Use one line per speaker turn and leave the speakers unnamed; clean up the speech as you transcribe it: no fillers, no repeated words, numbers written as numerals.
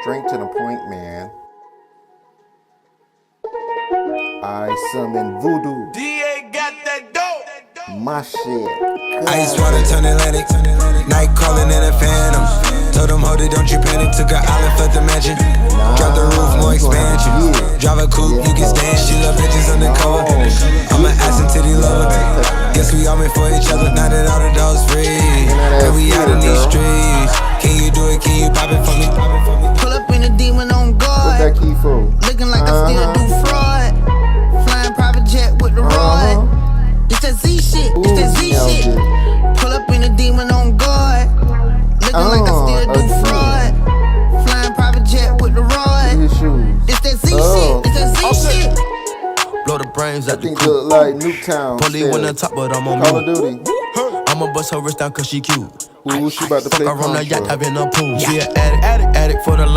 Straight to the point, man. I summon voodoo.
DA got that dope.
My shit.
Ice water turn Atlantic. Night calling in a phantom. Told them, hold it, don't you panic. Took her island, fled the mansion. Drop the roof, more expansion. Drive a coupe, you can stand. She love bitches undercover. I'm an ass and titty lover. Guess we all meant for each other. Now that all the dogs free, and we out in these streets. Can you do it? Can you pop it for me?
Pull up in a demon on
What's
guard.
that key for?
Looking like I still do fraud. Flying private jet with the rod. It's that Z shit. It's that Z shit. Pull up in a demon on guard. Looking like I still do fraud. Flying private jet with the rod.
His shoes.
It's that Z shit. It's that Z shit.
Blow the brains
I
out the
think
coop.
look like Nuketown.
Police on the top, but I'm on
Call of
mute.
Duty.
I'ma bust her wrist down cause she cute.
Ooh, she about to
Fuck
play
her on the yacht,
Contra.
I've been a pool. She an addict for the life.